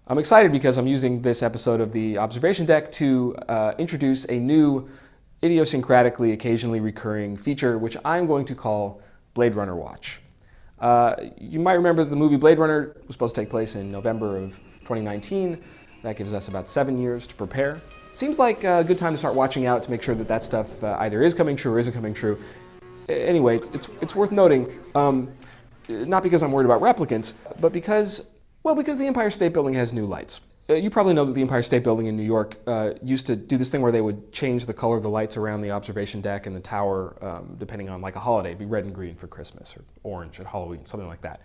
I'm excited because I'm using this episode of the Observation Deck to introduce a new idiosyncratically occasionally recurring feature which I'm going to call Blade Runner Watch. You might remember the movie Blade Runner was supposed to take place in November of 2019. That gives us about 7 years to prepare. Seems like a good time to start watching out to make sure that that stuff either is coming true or isn't coming true. Anyway, it's worth noting, not because I'm worried about replicants, but because the Empire State Building has new lights. You probably know that the Empire State Building in New York used to do this thing where they would change the color of the lights around the observation deck and the tower depending on like a holiday. It'd be red and green for Christmas or orange at Halloween, something like that.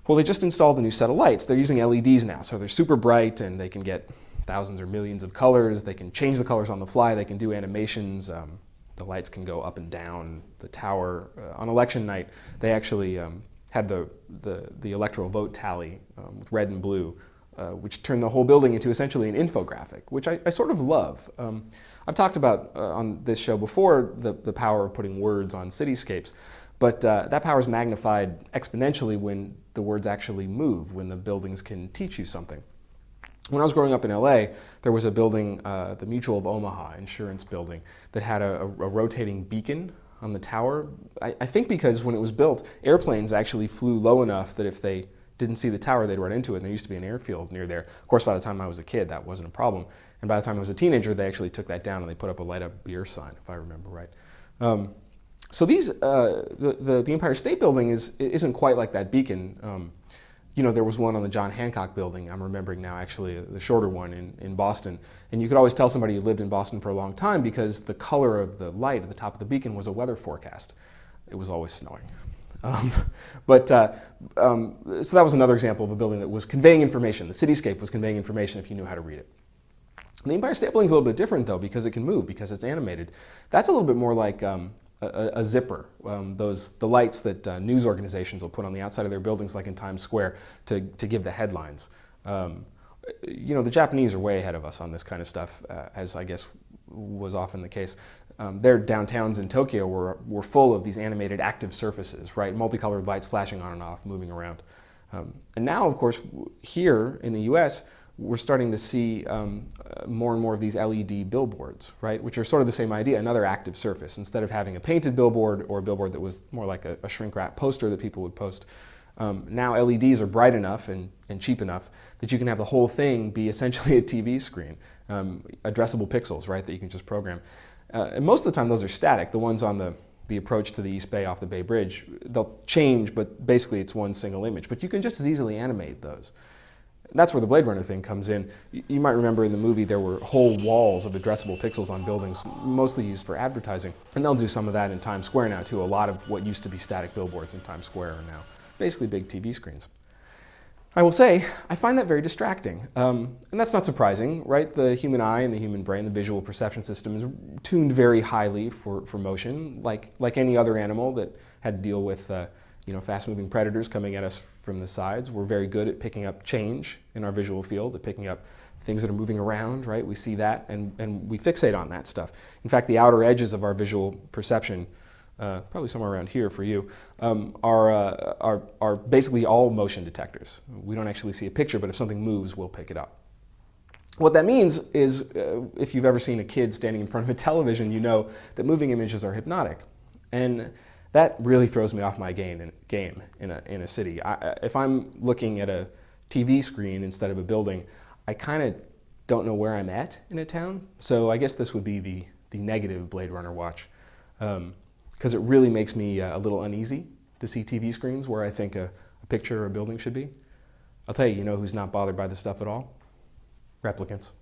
Well, they just installed a new set of lights. They're using LEDs now, so they're super bright and they can get thousands or millions of colors. They can change the colors on the fly. They can do animations. The lights can go up and down the tower. On election night, they actually had the electoral vote tally with red and blue, which turned the whole building into essentially an infographic, which I sort of love. I've talked about on this show before the power of putting words on cityscapes, but that power is magnified exponentially when the words actually move, when the buildings can teach you something. When I was growing up in LA, there was a building, the Mutual of Omaha insurance building, that had a rotating beacon on the tower. I think because when it was built, airplanes actually flew low enough that if they didn't see the tower, they'd run into it, and there used to be an airfield near there. Of course, by the time I was a kid, that wasn't a problem. And by the time I was a teenager, they actually took that down and they put up a light-up beer sign, if I remember right. So the Empire State Building isn't quite like that beacon. There was one on the John Hancock Building, I'm remembering now actually, the shorter one in Boston. And you could always tell somebody who lived in Boston for a long time because the color of the light at the top of the beacon was a weather forecast. It was always snowing. So that was another example of a building that was conveying information. The cityscape was conveying information if you knew how to read it. The Empire State Building is a little bit different though because it can move, because it's animated. That's a little bit more like a zipper, the lights that news organizations will put on the outside of their buildings, like in Times Square, to give the headlines. The Japanese are way ahead of us on this kind of stuff, as I guess was often the case. Their downtowns in Tokyo were full of these animated active surfaces, right? Multicolored lights flashing on and off, moving around. And now, of course, here in the US, we're starting to see more and more of these LED billboards, right? Which are sort of the same idea, another active surface. Instead of having a painted billboard or a billboard that was more like a shrink-wrap poster that people would post, now LEDs are bright enough and cheap enough that you can have the whole thing be essentially a TV screen, addressable pixels, right, that you can just program. And most of the time those are static. The ones on the approach to the East Bay off the Bay Bridge, they'll change, but basically it's one single image. But you can just as easily animate those. That's where the Blade Runner thing comes in. You might remember in the movie there were whole walls of addressable pixels on buildings, mostly used for advertising. And they'll do some of that in Times Square now too. A lot of what used to be static billboards in Times Square are now basically big TV screens. I will say, I find that very distracting. And that's not surprising, right? The human eye and the human brain, the visual perception system, is tuned very highly for motion, like any other animal that had to deal with fast-moving predators coming at us from the sides. We're very good at picking up change in our visual field, at picking up things that are moving around, right? We see that and we fixate on that stuff. In fact, the outer edges of our visual perception, probably somewhere around here for you, are basically all motion detectors. We don't actually see a picture, but if something moves, we'll pick it up. What that means is, if you've ever seen a kid standing in front of a television, you know that moving images are hypnotic. And that really throws me off my game in a city. If I'm looking at a TV screen instead of a building, I kind of don't know where I'm at in a town. So I guess this would be the negative Blade Runner watch, because it really makes me a little uneasy to see TV screens where I think a picture or a building should be. I'll tell you, who's not bothered by this stuff at all? Replicants.